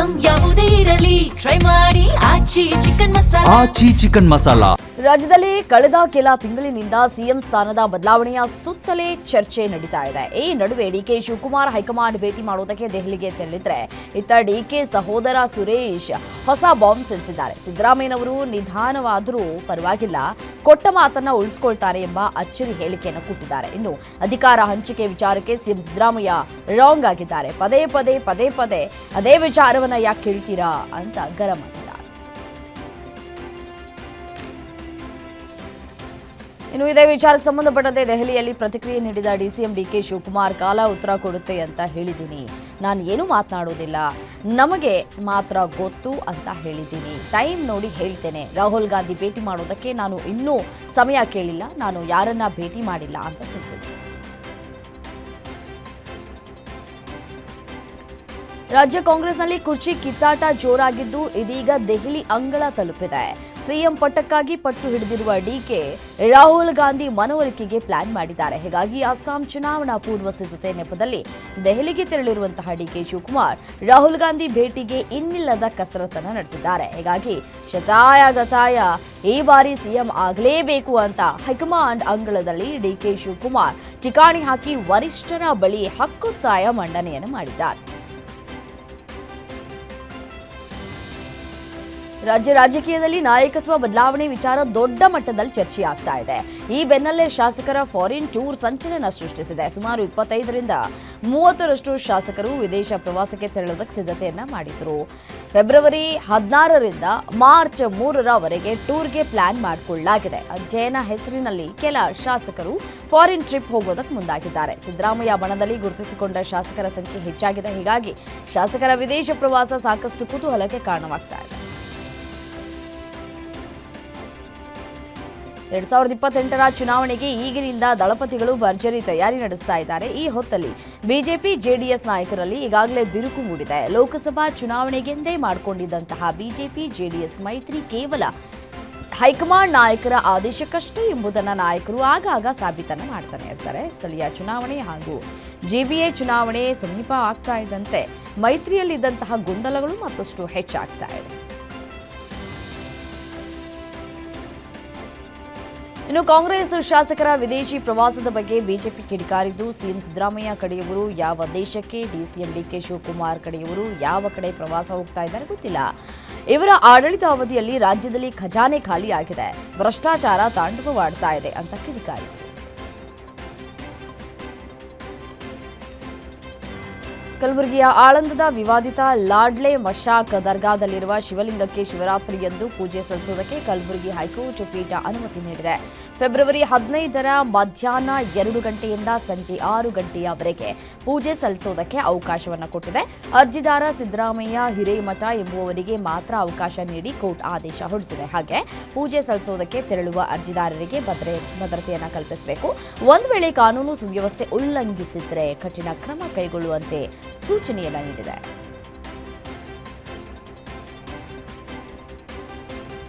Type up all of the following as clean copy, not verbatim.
Item ಯಾವುದೇ ಇರಲಿ try ಮಾಡಿ ಆಚಿ ಚಿಕನ್ ಮಸಾಲಾ. ರಾಜ್ಯದಲ್ಲಿ ಕಳೆದ ಕೆಲ ತಿಂಗಳಿನಿಂದ ಸಿಎಂ ಸ್ಥಾನದ ಬದಲಾವಣೆಯ ಸುತ್ತಲೇ ಚರ್ಚೆ ನಡೀತಾ ಇದೆ. ಈ ನಡುವೆ ಡಿಕೆ ಶಿವಕುಮಾರ್ ಹೈಕಮಾಂಡ್ ಭೇಟಿ ಮಾಡುವುದಕ್ಕೆ ದೆಹಲಿಗೆ ತೆರಳಿದ್ರೆ ಇತ್ತ ಡಿಕೆ ಸಹೋದರ ಸುರೇಶ್ ಹೊಸ ಬಾಂಬ್ ಸಿಡಿಸಿದ್ದಾರೆ. ಸಿದ್ದರಾಮಯ್ಯನವರು ನಿಧಾನವಾದರೂ ಪರವಾಗಿಲ್ಲ, ಕೊಟ್ಟ ಮಾತನ್ನ ಉಳಿಸಿಕೊಳ್ತಾರೆ ಎಂಬ ಅಚ್ಚರಿ ಹೇಳಿಕೆಯನ್ನು ಕೊಟ್ಟಿದ್ದಾರೆ. ಇನ್ನು ಅಧಿಕಾರ ಹಂಚಿಕೆ ವಿಚಾರಕ್ಕೆ ಸಿಎಂ ಸಿದ್ದರಾಮಯ್ಯ ರಾಂಗ್ ಆಗಿದ್ದಾರೆ. ಪದೇ ಪದೇ ಅದೇ ವಿಚಾರವನ್ನ ಯಾಕೆ ಕೇಳ್ತೀರಾ ಅಂತ ಗರಂ ಆಗಿದ್ದಾರೆ. ಇನ್ನು ಇದೇ ವಿಚಾರಕ್ಕೆ ಸಂಬಂಧಪಟ್ಟಂತೆ ದೆಹಲಿಯಲ್ಲಿ ಪ್ರತಿಕ್ರಿಯೆ ನೀಡಿದ ಡಿಸಿಎಂ ಡಿಕೆ ಶಿವಕುಮಾರ್, ಕಾಲ ಉತ್ತರ ಕೊಡುತ್ತೆ ಅಂತ ಹೇಳಿದ್ದೀನಿ, ನಾನು ಏನೂ ಮಾತನಾಡೋದಿಲ್ಲ, ನಮಗೆ ಮಾತ್ರ ಗೊತ್ತು ಅಂತ ಹೇಳಿದ್ದೀನಿ, ಟೈಮ್ ನೋಡಿ ಹೇಳ್ತೇನೆ. ರಾಹುಲ್ ಗಾಂಧಿ ಭೇಟಿ ಮಾಡೋದಕ್ಕೆ ನಾನು ಇನ್ನೂ ಸಮಯ ಕೇಳಿಲ್ಲ, ನಾನು ಯಾರನ್ನ ಭೇಟಿ ಮಾಡಿಲ್ಲ ಅಂತ ತಿಳಿಸಿದ್ರು. ರಾಜ್ಯ ಕಾಂಗ್ರೆಸ್ನಲ್ಲಿ ಕುರ್ಚಿ ಕಿತ್ತಾಟ ಜೋರಾಗಿದ್ದು ಇದೀಗ ದೆಹಲಿ ಅಂಗಳ ತಲುಪಿದೆ. ಸಿಎಂ ಪಟ್ಟಕ್ಕಾಗಿ ಪಟ್ಟು ಹಿಡಿದಿರುವ ಡಿಕೆ ರಾಹುಲ್ ಗಾಂಧಿ ಮನವೊಲಿಕೆಗೆ ಪ್ಲಾನ್ ಮಾಡಿದ್ದಾರೆ. ಹೀಗಾಗಿ ಅಸ್ಸಾಂ ಚುನಾವಣಾ ಪೂರ್ವ ಸಿದ್ಧತೆ ನೆಪದಲ್ಲಿ ದೆಹಲಿಗೆ ತೆರಳಿರುವಂತಹ ಡಿಕೆ ಶಿವಕುಮಾರ್ ರಾಹುಲ್ ಗಾಂಧಿ ಭೇಟಿಗೆ ಇನ್ನಿಲ್ಲದ ಕಸರತ್ತನ್ನು ನಡೆಸಿದ್ದಾರೆ. ಹೀಗಾಗಿ ಶತಾಯ ಈ ಬಾರಿ ಸಿಎಂ ಆಗಲೇಬೇಕು ಅಂತ ಹೈಕಮಾಂಡ್ ಅಂಗಳದಲ್ಲಿ ಡಿಕೆ ಶಿವಕುಮಾರ್ ಠಿಕಾಣಿ ಹಾಕಿ ವರಿಷ್ಠರ ಬಳಿ ಹಕ್ಕೊತ್ತಾಯ ಮಂಡನೆಯನ್ನು ಮಾಡಿದ್ದಾರೆ. ರಾಜ್ಯ ರಾಜಕೀಯದಲ್ಲಿ ನಾಯಕತ್ವ ಬದಲಾವಣೆ ವಿಚಾರ ದೊಡ್ಡ ಮಟ್ಟದಲ್ಲಿ ಚರ್ಚೆಯಾಗ್ತಾ ಇದೆ. ಈ ಬೆನ್ನಲ್ಲೇ ಶಾಸಕರ ಫಾರಿನ್ ಟೂರ್ ಸಂಚಲನ ಸೃಷ್ಟಿಸಿದೆ. ಸುಮಾರು 25ರಿಂದ 30ರಷ್ಟು ಶಾಸಕರು ವಿದೇಶ ಪ್ರವಾಸಕ್ಕೆ ತೆರಳುವುದಕ್ಕೆ ಸಿದ್ಧತೆಯನ್ನ ಮಾಡಿದ್ರು. ಫೆಬ್ರವರಿ 16ರಿಂದ ಮಾರ್ಚ್ 3ರವರೆಗೆ ಟೂರ್ಗೆ ಪ್ಲಾನ್ ಮಾಡಿಕೊಳ್ಳಲಾಗಿದೆ. ಅಧ್ಯಯನ ಹೆಸರಿನಲ್ಲಿ ಕೆಲ ಶಾಸಕರು ಫಾರಿನ್ ಟ್ರಿಪ್ ಹೋಗೋದಕ್ಕೆ ಮುಂದಾಗಿದ್ದಾರೆ. ಸಿದ್ದರಾಮಯ್ಯ ಬಣದಲ್ಲಿ ಗುರುತಿಸಿಕೊಂಡ ಶಾಸಕರ ಸಂಖ್ಯೆ ಹೆಚ್ಚಾಗಿದೆ. ಹೀಗಾಗಿ ಶಾಸಕರ ವಿದೇಶ ಪ್ರವಾಸ ಸಾಕಷ್ಟು ಕುತೂಹಲಕ್ಕೆ ಕಾರಣವಾಗ್ತಾ ಇದೆ. 2028ರ ಚುನಾವಣೆಗೆ ಈಗಿನಿಂದ ದಳಪತಿಗಳು ಭರ್ಜರಿ ತಯಾರಿ ನಡೆಸ್ತಾ ಇದ್ದಾರೆ. ಈ ಹೊತ್ತಲ್ಲಿ ಬಿಜೆಪಿ ಜೆಡಿಎಸ್ ನಾಯಕರಲ್ಲಿ ಈಗಾಗಲೇ ಬಿರುಕು ಮೂಡಿದೆ. ಲೋಕಸಭಾ ಚುನಾವಣೆಗೆಂದೇ ಮಾಡಿಕೊಂಡಿದ್ದಂತಹ ಬಿಜೆಪಿ ಜೆಡಿಎಸ್ ಮೈತ್ರಿ ಕೇವಲ ಹೈಕಮಾಂಡ್ ನಾಯಕರ ಆದೇಶಕ್ಕಷ್ಟೇ ಎಂಬುದನ್ನು ನಾಯಕರು ಆಗಾಗ ಸಾಬೀತನ್ನು ಮಾಡ್ತಾನೆ ಇರ್ತಾರೆ. ಸ್ಥಳೀಯ ಚುನಾವಣೆ ಹಾಗೂ ಜಿಬಿಎ ಚುನಾವಣೆ ಸಮೀಪ ಆಗ್ತಾ ಇದ್ದಂತೆ ಮೈತ್ರಿಯಲ್ಲಿದ್ದಂತಹ ಗೊಂದಲಗಳು ಮತ್ತಷ್ಟು ಹೆಚ್ಚಾಗ್ತಾ ಇದೆ. ಇನ್ನು ಕಾಂಗ್ರೆಸ್ ಶಾಸಕರ ವಿದೇಶಿ ಪ್ರವಾಸದ ಬಗ್ಗೆ ಬಿಜೆಪಿ ಕಿಡಿಕಾರಿದ್ದು, ಸಿಎಂ ಸಿದ್ದರಾಮಯ್ಯ ಕಡೆಯವರು ಯಾವ ದೇಶಕ್ಕೆ, ಡಿಸಿಎಂ ಡಿಕೆ ಶಿವಕುಮಾರ್ ಕಡೆಯವರು ಯಾವ ಕಡೆ ಪ್ರವಾಸ ಹೋಗ್ತಾ ಇದ್ದಾರೆ ಗೊತ್ತಿಲ್ಲ. ಇವರ ಆಡಳಿತಾವಧಿಯಲ್ಲಿ ರಾಜ್ಯದಲ್ಲಿ ಖಜಾನೆ ಖಾಲಿ ಆಗಿದೆ, ಭ್ರಷ್ಟಾಚಾರ ತಾಂಡವವಾಡ್ತಾ ಇದೆ ಅಂತ ಕಿಡಿಕಾರಿದರು. ಕಲಬುರಗಿಯ ಆಳಂದದ ವಿವಾದಿತ ಲಾಡ್ಲೆ ಮಶಾಕ್ ದರ್ಗಾದಲ್ಲಿರುವ ಶಿವಲಿಂಗಕ್ಕೆ ಶಿವರಾತ್ರಿಯಂದು ಪೂಜೆ ಸಲ್ಲಿಸುವುದಕ್ಕೆ ಕಲಬುರಗಿ ಹೈಕೋರ್ಟ್ ಪೀಠ ಅನುಮತಿ ನೀಡಿದೆ. ಫೆಬ್ರವರಿ 15ರ ಮಧ್ಯಾಹ್ನ 2 ಗಂಟೆಯಿಂದ ಸಂಜೆ 6 ಗಂಟೆಯವರೆಗೆ ಪೂಜೆ ಸಲ್ಲಿಸುವುದಕ್ಕೆ ಅವಕಾಶವನ್ನು ಕೊಟ್ಟಿದೆ. ಅರ್ಜಿದಾರ ಸಿದ್ದರಾಮಯ್ಯ ಹಿರೇಮಠ ಎಂಬುವವರಿಗೆ ಮಾತ್ರ ಅವಕಾಶ ನೀಡಿ ಕೋರ್ಟ್ ಆದೇಶ ಹೊರಡಿಸಿದೆ. ಹಾಗೆ ಪೂಜೆ ಸಲ್ಲಿಸುವುದಕ್ಕೆ ತೆರಳುವ ಅರ್ಜಿದಾರರಿಗೆ ಭದ್ರತೆಯನ್ನು ಕಲ್ಪಿಸಬೇಕು. ಒಂದು ವೇಳೆ ಕಾನೂನು ಸುವ್ಯವಸ್ಥೆ ಉಲ್ಲಂಘಿಸಿದರೆ ಕಠಿಣ ಕ್ರಮ ಕೈಗೊಳ್ಳುವಂತೆ ಸೂಚನೆಯನ್ನ ನೀಡಿದೆ.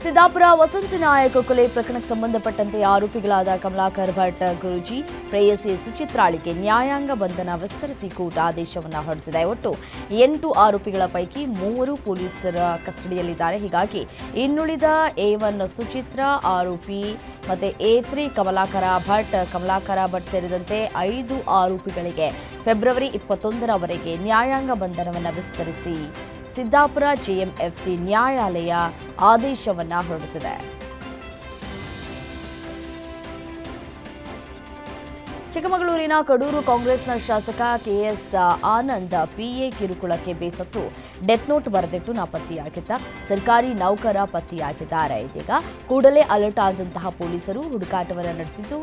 ಸಿದ್ದಾಪುರ ವಸಂತ ನಾಯಕ ಕೊಲೆ ಪ್ರಕರಣಕ್ಕೆ ಸಂಬಂಧಪಟ್ಟಂತೆ ಆರೋಪಿಗಳಾದ ಕಮಲಾಕರ್ ಭಟ್ ಗುರೂಜಿ, ಪ್ರೇಯಸಿ ಸುಚಿತ್ರಾಳಿಗೆ ನ್ಯಾಯಾಂಗ ಬಂಧನ ವಿಸ್ತರಿಸಿ ಕೋರ್ಟ್ ಆದೇಶವನ್ನು ಹೊರಡಿಸಿದೆ. ಒಟ್ಟು 8 ಆರೋಪಿಗಳ ಪೈಕಿ 3 ಪೊಲೀಸರ ಕಸ್ಟಡಿಯಲ್ಲಿದ್ದಾರೆ. ಹೀಗಾಗಿ ಇನ್ನುಳಿದ A1 ಸುಚಿತ್ರಾ ಆರೋಪಿ ಮತ್ತೆ A3 ಕಮಲಾಕರ ಭಟ್ ಸೇರಿದಂತೆ 5 ಆರೋಪಿಗಳಿಗೆ ಫೆಬ್ರವರಿ 21ರವರೆಗೆ ನ್ಯಾಯಾಂಗ ಬಂಧನವನ್ನು ವಿಸ್ತರಿಸಿ ಸಿದ್ದಾಪುರ ಜೆಎಂಎಫ್ಸಿ ನ್ಯಾಯಾಲಯ ಆದೇಶವನ್ನು ಹೊರಡಿಸಿದೆ. ಚಿಕ್ಕಮಗಳೂರಿನ ಕಡೂರು ಕಾಂಗ್ರೆಸ್ನ ಶಾಸಕ ಕೆಎಸ್ ಆನಂದ್ ಪಿಎ ಕಿರುಕುಳಕ್ಕೆ ಬೇಸತ್ತು ಡೆತ್ ನೋಟ್ ಬರೆದಿಟ್ಟು ನಾಪತ್ತೆಯಾಗಿದ್ದ ಸರ್ಕಾರಿ ನೌಕರ ಪತ್ತೆಯಾಗಿದ್ದಾರೆ. ಇದೀಗ ಕೂಡಲೇ ಅಲರ್ಟ್ ಆದಂತಹ ಪೊಲೀಸರು ಹುಡುಕಾಟವನ್ನು ನಡೆಸಿದ್ದು,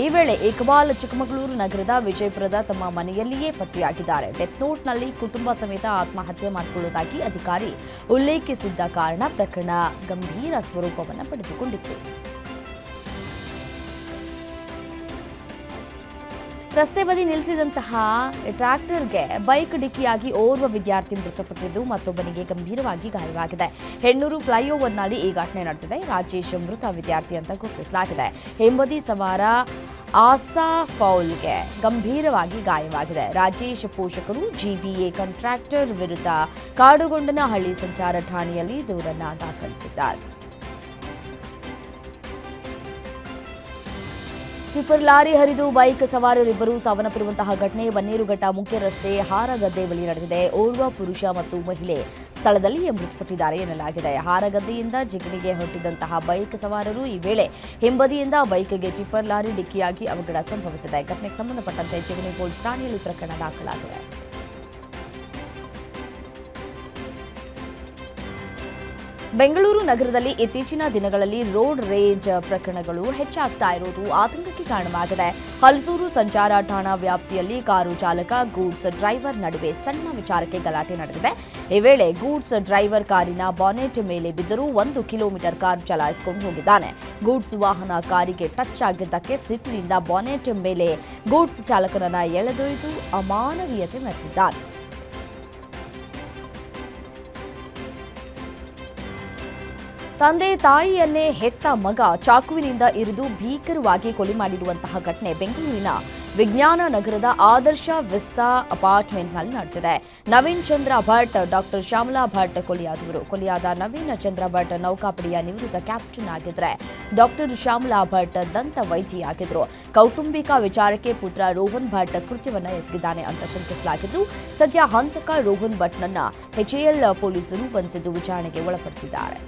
ಈ ವೇಳೆ ಇಕ್ಬಾಲ್ ಚಿಕ್ಕಮಗಳೂರು ನಗರದ ವಿಜಯಪುರದ ತಮ್ಮ ಮನೆಯಲ್ಲಿಯೇ ಪತ್ತೆಯಾಗಿದ್ದಾರೆ. ಡೆತ್ ನೋಟ್ನಲ್ಲಿ ಕುಟುಂಬ ಸಮೇತ ಆತ್ಮಹತ್ಯೆ ಮಾಡಿಕೊಳ್ಳುವುದಾಗಿ ಅಧಿಕಾರಿ ಉಲ್ಲೇಖಿಸಿದ್ದ ಕಾರಣ ಪ್ರಕರಣ ಗಂಭೀರ ಸ್ವರೂಪವನ್ನು ಪಡೆದುಕೊಂಡಿತ್ತು. ರಸ್ತೆ ಬದಿ ನಿಲ್ಲಿಸಿದಂತಹ ಟ್ರ್ಯಾಕ್ಟರ್ಗೆ ಬೈಕ್ ಡಿಕ್ಕಿಯಾಗಿ ಓರ್ವ ವಿದ್ಯಾರ್ಥಿ ಮೃತಪಟ್ಟಿದ್ದು ಮತ್ತೊಬ್ಬನಿಗೆ ಗಂಭೀರವಾಗಿ ಗಾಯವಾಗಿದೆ. ಹೆಣ್ಣೂರು ಫ್ಲೈಓವರ್ನಲ್ಲಿ ಈ ಘಟನೆ ನಡೆದಿದೆ. ರಾಜೇಶ್ ಮೃತ ವಿದ್ಯಾರ್ಥಿ ಅಂತ ಗುರುತಿಸಲಾಗಿದೆ. ಹಿಂಬದಿ ಸವಾರ ಆಸಾ ಫೌಲ್ಗೆ ಗಂಭೀರವಾಗಿ ಗಾಯವಾಗಿದೆ. ರಾಜೇಶ್ ಪೋಷಕರು ಜಿಬಿಎ ಕಾಂಟ್ರಾಕ್ಟರ್ ವಿರುದ್ಧ ಕಾಡುಗೊಂಡನಹಳ್ಳಿ ಸಂಚಾರ ಠಾಣೆಯಲ್ಲಿ ದೂರನ್ನ ದಾಖಲಿಸಿದ್ದಾರೆ. ಟಿಪ್ಪರ್ ಲಾರಿ ಹರಿದು ಬೈಕ್ ಸವಾರರಿಬ್ಬರು ಸಾವನ್ನಪ್ಪಿರುವಂತಹ ಘಟನೆ ಬನ್ನೇರುಘಟ್ಟ ಮುಖ್ಯ ರಸ್ತೆ ಹಾರಗದ್ದೆ ಬಳಿ ನಡೆದಿದೆ. ಓರ್ವ ಪುರುಷ ಮತ್ತು ಮಹಿಳೆ ಸ್ಥಳದಲ್ಲಿಯೇ ಮೃತಪಟ್ಟಿದ್ದಾರೆ ಎನ್ನಲಾಗಿದೆ. ಹಾರಗದ್ದೆಯಿಂದ ಜಿಗಣಿಗೆ ಹೊರಟಿದ್ದಂತಹ ಬೈಕ್ ಸವಾರರು ಈ ವೇಳೆ ಹಿಂಬದಿಯಿಂದ ಬೈಕ್ಗೆ ಟಿಪ್ಪರ್ ಲಾರಿ ಡಿಕ್ಕಿಯಾಗಿ ಅವಘಡ ಸಂಭವಿಸಿದೆ. ಘಟನೆಗೆ ಸಂಬಂಧಪಟ್ಟಂತೆ ಜಿಗಣಿ ಪೊಲೀಸ್ ಠಾಣೆಯಲ್ಲಿ ಪ್ರಕರಣ ದಾಖಲಾಗಿದೆ. ಬೆಂಗಳೂರು ನಗರದಲ್ಲಿ ಇತ್ತೀಚಿನ ದಿನಗಳಲ್ಲಿ ರೋಡ್ ರೇಜ್ ಪ್ರಕರಣಗಳು ಹೆಚ್ಚಾಗ್ತಾ ಇರುವುದು ಆತಂಕಕ್ಕೆ ಕಾರಣವಾಗಿದೆ. ಹಲಸೂರು ಸಂಚಾರ ಠಾಣಾ ವ್ಯಾಪ್ತಿಯಲ್ಲಿ ಕಾರು ಚಾಲಕ ಗೂಡ್ಸ್ ಡ್ರೈವರ್ ನಡುವೆ ಸಣ್ಣ ವಿಚಾರಕ್ಕೆ ಗಲಾಟೆ ನಡೆದಿದೆ. ಈ ವೇಳೆ ಗೂಡ್ಸ್ ಡ್ರೈವರ್ ಕಾರಿನ ಬಾನೆಟ್ ಮೇಲೆ ಬಿದ್ದರೂ 1 ಕಿಲೋಮೀಟರ್ ಕಾರು ಚಲಾಯಿಸಿಕೊಂಡು ಹೋಗಿದ್ದಾನೆ. ಗೂಡ್ಸ್ ವಾಹನ ಕಾರಿಗೆ ಟಚ್ ಆಗಿದ್ದಕ್ಕೆ ಸಿಟ್ಟಿನಿಂದ ಬಾನೆಟ್ ಮೇಲೆ ಗೂಡ್ಸ್ ಚಾಲಕನನ್ನ ಎಳೆದೊಯ್ದು ಅಮಾನವೀಯತೆ ಮೆರೆದಿದ್ದಾನೆ. ತಂದೆ ತಾಯಿಯನ್ನೇ ಹೆತ್ತ ಮಗ ಚಾಕುವಿನಿಂದ ಇರಿದು ಭೀಕರವಾಗಿ ಕೊಲೆ ಮಾಡಿರುವಂತಹ ಘಟನೆ ಬೆಂಗಳೂರಿನ ವಿಜ್ಞಾನ ನಗರದ ಆದರ್ಶ ವಿಸ್ತಾ ಅಪಾರ್ಟ್ಮೆಂಟ್ನಲ್ಲಿ ನಡೆದಿದೆ. ನವೀನ್ ಚಂದ್ರ ಭಟ್, ಡಾಕ್ಟರ್ ಶ್ಯಾಮಲಾ ಭಟ್ ಕೊಲೆಯಾದ ನವೀನ್ ಚಂದ್ರ ಭಟ್ ನೌಕಾಪಡೆಯ ನಿವೃತ್ತ ಕ್ಯಾಪ್ಟನ್ ಆಗಿದ್ರೆ ಡಾಕ್ಟರ್ ಶ್ಯಾಮಲಾ ಭಟ್ ದಂತ ವೈದ್ಯೆಯಾಗಿದ್ರು. ಕೌಟುಂಬಿಕ ವಿಚಾರಕ್ಕೆ ಪುತ್ರ ರೋಹನ್ ಭಟ್ ಕೃತ್ಯವನ್ನ ಎಸಗಿದ್ದಾನೆ ಅಂತ ಶಂಕಿಸಲಾಗಿದ್ದು, ಸದ್ಯ ಹಂತಕ ರೋಹನ್ ಭಟ್ನನ್ನ ಎಚ್ಎಎಲ್ ಪೊಲೀಸರು ಬಂಧಿಸಿದ್ದು ವಿಚಾರಣೆಗೆ ಒಳಪಡಿಸಿದ್ದಾರೆ.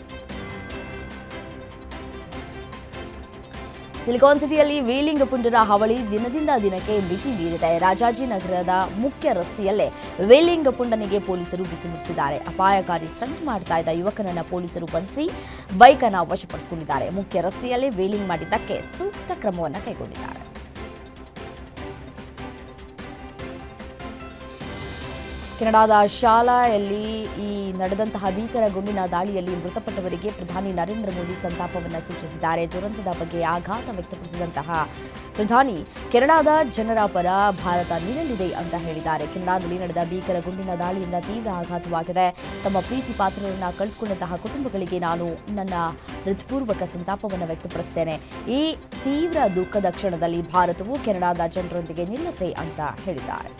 ಸಿಲಿಕಾನ್ ಸಿಟಿಯಲ್ಲಿ ವೇಲಿಂಗ್ ಪುಂಡರ ಹಾವಳಿ ದಿನದಿಂದ ದಿನಕ್ಕೆ ಮಿತಿ ಮೀರಿದೆ. ರಾಜಾಜಿನಗರದ ಮುಖ್ಯ ರಸ್ತೆಯಲ್ಲೇ ವೇಲಿಂಗ್ ಪುಂಡನಿಗೆ ಪೊಲೀಸರು ಬಿಸಿ ಮುಟ್ಟಿಸಿದ್ದಾರೆ. ಅಪಾಯಕಾರಿ ಸ್ಟಂಟ್ ಮಾಡ್ತಾ ಇದ್ದ ಯುವಕನನ್ನ ಪೊಲೀಸರು ಬಂಧಿಸಿ ಬೈಕ್ ಅನ್ನು ವಶಪಡಿಸಿಕೊಂಡಿದ್ದಾರೆ. ಮುಖ್ಯ ರಸ್ತೆಯಲ್ಲೇ ವೇಲಿಂಗ್ ಮಾಡಿದ್ದಕ್ಕೆ ಸೂಕ್ತ ಕ್ರಮವನ್ನು ಕೈಗೊಂಡಿದ್ದಾರೆ. ಕೆನಡಾದ ಶಾಲೆಯಲ್ಲಿ ಈ ನಡೆದಂತಹ ಭೀಕರ ಗುಂಡಿನ ದಾಳಿಯಲ್ಲಿ ಮೃತಪಟ್ಟವರಿಗೆ ಪ್ರಧಾನಿ ನರೇಂದ್ರ ಮೋದಿ ಸಂತಾಪವನ್ನು ಸೂಚಿಸಿದ್ದಾರೆ. ದುರಂತದ ಬಗ್ಗೆ ಆಘಾತ ವ್ಯಕ್ತಪಡಿಸಿದಂತಹ ಪ್ರಧಾನಿ ಕೆನಡಾದ ಜನರ ಪರ ಭಾರತ ನಿಲ್ಲಲಿದೆ ಅಂತ ಹೇಳಿದ್ದಾರೆ. ಕೆನಡಾದಲ್ಲಿ ನಡೆದ ಭೀಕರ ಗುಂಡಿನ ದಾಳಿಯಿಂದ ತೀವ್ರ ಆಘಾತವಾಗಿದೆ. ತಮ್ಮ ಪ್ರೀತಿ ಪಾತ್ರರನ್ನ ಕಳೆದುಕೊಂಡಂತಹ ಕುಟುಂಬಗಳಿಗೆ ನಾನು ನನ್ನ ಹೃತ್ಪೂರ್ವಕ ಸಂತಾಪವನ್ನು ವ್ಯಕ್ತಪಡಿಸುತ್ತೇನೆ. ಈ ತೀವ್ರ ದುಃಖದ ಕ್ಷಣದಲ್ಲಿ ಭಾರತವು ಕೆನಡಾದ ಜನರೊಂದಿಗೆ ನಿಲ್ಲುತ್ತೆ ಅಂತ ಹೇಳಿದ್ದಾರೆ.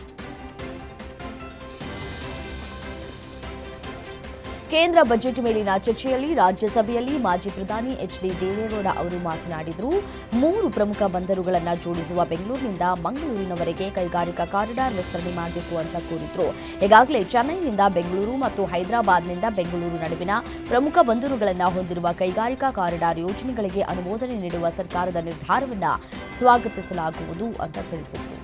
ಕೇಂದ್ರ ಬಜೆಟ್ ಮೇಲಿನ ಚರ್ಚೆಯಲ್ಲಿ ರಾಜ್ಯಸಭೆಯಲ್ಲಿ ಮಾಜಿ ಪ್ರಧಾನಿ ಎಚ್.ಡಿ. ದೇವೇಗೌಡ ಅವರು ಮಾತನಾಡಿದರು. 3 ಪ್ರಮುಖ ಬಂದರುಗಳನ್ನು ಜೋಡಿಸುವ ಬೆಂಗಳೂರಿನಿಂದ ಮಂಗಳೂರಿನವರೆಗೆ ಕೈಗಾರಿಕಾ ಕಾರಿಡಾರ್ ವಿಸ್ತರಣೆ ಮಾಡಬೇಕು ಅಂತ ಕೋರಿದ್ರು. ಈಗಾಗಲೇ ಚೆನ್ನೈನಿಂದ ಬೆಂಗಳೂರು ಮತ್ತು ಹೈದರಾಬಾದ್ನಿಂದ ಬೆಂಗಳೂರು ನಡುವಿನ ಪ್ರಮುಖ ಬಂದರುಗಳನ್ನು ಹೊಂದಿರುವ ಕೈಗಾರಿಕಾ ಕಾರಿಡಾರ್ ಯೋಜನೆಗಳಿಗೆ ಅನುಮೋದನೆ ನೀಡುವ ಸರ್ಕಾರದ ನಿರ್ಧಾರವನ್ನು ಸ್ವಾಗತಿಸಲಾಗುವುದು ಅಂತ ತಿಳಿಸಿದರು.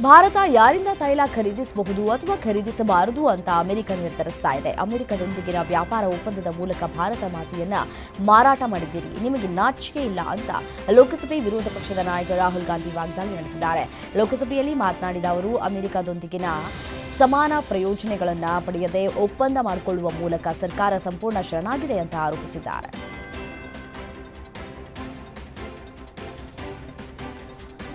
ಭಾರತ ಯಾರಿಂದ ತೈಲ ಖರೀದಿಸಬಹುದು ಅಥವಾ ಖರೀದಿಸಬಾರದು ಅಂತ ಅಮೆರಿಕ ನಿರ್ಧರಿಸ್ತಾ ಇದೆ. ಅಮೆರಿಕದೊಂದಿಗಿನ ವ್ಯಾಪಾರ ಒಪ್ಪಂದದ ಮೂಲಕ ಭಾರತ ಮಾತೆಯನ್ನ ಮಾರಾಟ ಮಾಡಿದ್ದೀರಿ, ನಿಮಗೆ ನಾಚಿಕೆ ಇಲ್ಲ ಅಂತ ಲೋಕಸಭೆ ವಿರೋಧ ಪಕ್ಷದ ನಾಯಕ ರಾಹುಲ್ ಗಾಂಧಿ ವಾಗ್ದಾಳಿ ನಡೆಸಿದ್ದಾರೆ. ಲೋಕಸಭೆಯಲ್ಲಿ ಮಾತನಾಡಿದ ಅವರು ಅಮೆರಿಕದೊಂದಿಗಿನ ಸಮಾನ ಪ್ರಯೋಜನಗಳನ್ನು ಪಡೆಯದೆ ಒಪ್ಪಂದ ಮಾಡಿಕೊಳ್ಳುವ ಮೂಲಕ ಸರ್ಕಾರ ಸಂಪೂರ್ಣ ಶರಣಾಗಿದೆ ಅಂತ ಆರೋಪಿಸಿದ್ದಾರೆ.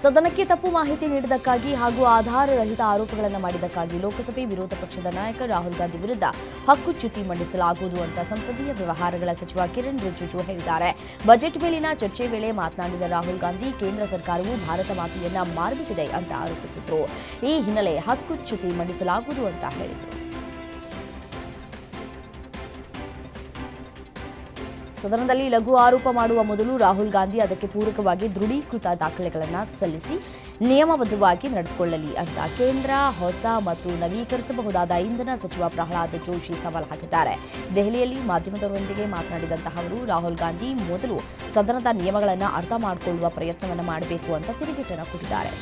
ಸದನಕ್ಕೆ ತಪ್ಪು ಮಾಹಿತಿ ನೀಡಿದ್ದಕ್ಕಾಗಿ ಹಾಗೂ ಆಧಾರರಹಿತ ಆರೋಪಗಳನ್ನು ಮಾಡಿದ್ದಕ್ಕಾಗಿ ಲೋಕಸಭೆ ವಿರೋಧ ಪಕ್ಷದ ನಾಯಕ ರಾಹುಲ್ ಗಾಂಧಿ ವಿರುದ್ಧ ಹಕ್ಕುಚ್ಯುತಿ ಮಂಡಿಸಲಾಗುವುದು ಅಂತ ಸಂಸದೀಯ ವ್ಯವಹಾರಗಳ ಸಚಿವ ಕಿರಣ್ ರಿಜಿಜು ಹೇಳಿದ್ದಾರೆ. ಬಜೆಟ್ ಮೇಲಿನ ಚರ್ಚೆ ವೇಳೆ ಮಾತನಾಡಿದ ರಾಹುಲ್ ಗಾಂಧಿ ಕೇಂದ್ರ ಸರ್ಕಾರವು ಭಾರತ ಮಾತೆಯನ್ನ ಮಾರ್ಬಿಟ್ಟಿದೆ ಅಂತ ಆರೋಪಿಸಿದ್ರು. ಈ ಹಿನ್ನೆಲೆ ಹಕ್ಕುಚ್ಯುತಿ ಮಂಡಿಸಲಾಗುವುದು ಅಂತ ಹೇಳಿದರು. ಸದನದಲ್ಲಿ ಲಘು ಆರೋಪ ಮಾಡುವ ಮೊದಲು ರಾಹುಲ್ ಗಾಂಧಿ ಅದಕ್ಕೆ ಪೂರಕವಾಗಿ ದೃಢೀಕೃತ ದಾಖಲೆಗಳನ್ನು ಸಲ್ಲಿಸಿ ನಿಯಮಬದ್ಧವಾಗಿ ನಡೆದುಕೊಳ್ಳಲಿ ಅಂತ ಕೇಂದ್ರ ಹೊಸ ಮತ್ತು ನವೀಕರಿಸಬಹುದಾದ ಇಂಧನ ಸಚಿವ ಪ್ರಹ್ಲಾದ್ ಜೋಶಿ ಸವಾಲು ಹಾಕಿದ್ದಾರೆ. ದೆಹಲಿಯಲ್ಲಿ ಮಾಧ್ಯಮದವರೊಂದಿಗೆ ಮಾತನಾಡಿದಂತಹ ಅವರು ರಾಹುಲ್ ಗಾಂಧಿ ಮೊದಲು ಸದನದ ನಿಯಮಗಳನ್ನು ಅರ್ಥ ಮಾಡಿಕೊಳ್ಳುವ ಪ್ರಯತ್ನವನ್ನು ಮಾಡಬೇಕು ಅಂತ ತಿರುಗೇಟನ್ನು ಕೊಟ್ಟಿದ್ದಾರೆ.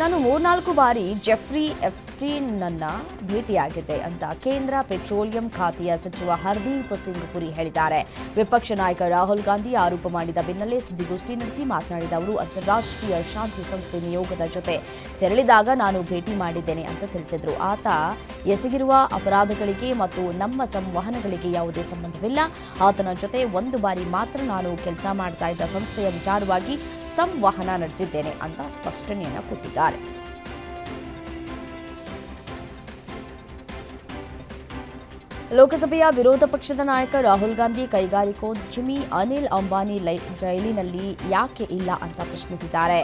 ನಾನು 3-4 ಬಾರಿ ಜೆಫ್ರಿ ಎಪ್ಸ್ಟೀನ್ನನ್ನ ಭೇಟಿಯಾಗಿದ್ದೆ ಅಂತ ಕೇಂದ್ರ ಪೆಟ್ರೋಲಿಯಂ ಖಾತೆಯ ಸಚಿವ ಹರ್ದೀಪ್ ಸಿಂಗ್ ಪುರಿ ಹೇಳಿದ್ದಾರೆ. ವಿಪಕ್ಷ ನಾಯಕ ರಾಹುಲ್ ಗಾಂಧಿ ಆರೋಪ ಮಾಡಿದ ಬೆನ್ನಲ್ಲೇ ಸುದ್ದಿಗೋಷ್ಠಿ ನಡೆಸಿ ಮಾತನಾಡಿದ ಅವರು ಅಂತಾರಾಷ್ಟ್ರೀಯ ಶಾಂತಿ ಸಂಸ್ಥೆ ನಿಯೋಗದ ಜೊತೆ ತೆರಳಿದಾಗ ನಾನು ಭೇಟಿ ಮಾಡಿದ್ದೇನೆ ಅಂತ ತಿಳಿಸಿದರು. ಆತ ಎಸಗಿರುವ ಅಪರಾಧಗಳಿಗೆ ಮತ್ತು ನಮ್ಮ ಸಂವಹನಗಳಿಗೆ ಯಾವುದೇ ಸಂಬಂಧವಿಲ್ಲ. ಆತನ ಜೊತೆ 1 ಬಾರಿ ಮಾತ್ರ ನಾನು ಕೆಲಸ ಮಾಡ್ತಾ ಇದ್ದ ಸಂಸ್ಥೆಯ ವಿಚಾರವಾಗಿ ಸಂವಹನ ನಡೆಸಿದ್ದೇನೆ ಅಂತ ಸ್ಪಷ್ಟನೆಯನ್ನು ಕೊಟ್ಟಿದ್ದಾರೆ. ಲೋಕಸಭೆಯ ವಿರೋಧ ಪಕ್ಷದ ನಾಯಕ ರಾಹುಲ್ ಗಾಂಧಿ ಕೈಗಾರಿಕೋದ್ಯಮಿ ಅನಿಲ್ ಅಂಬಾನಿ ಜೈಲಿನಲ್ಲಿ ಯಾಕೆ ಇಲ್ಲ ಅಂತ ಪ್ರಶ್ನಿಸಿದ್ದಾರೆ.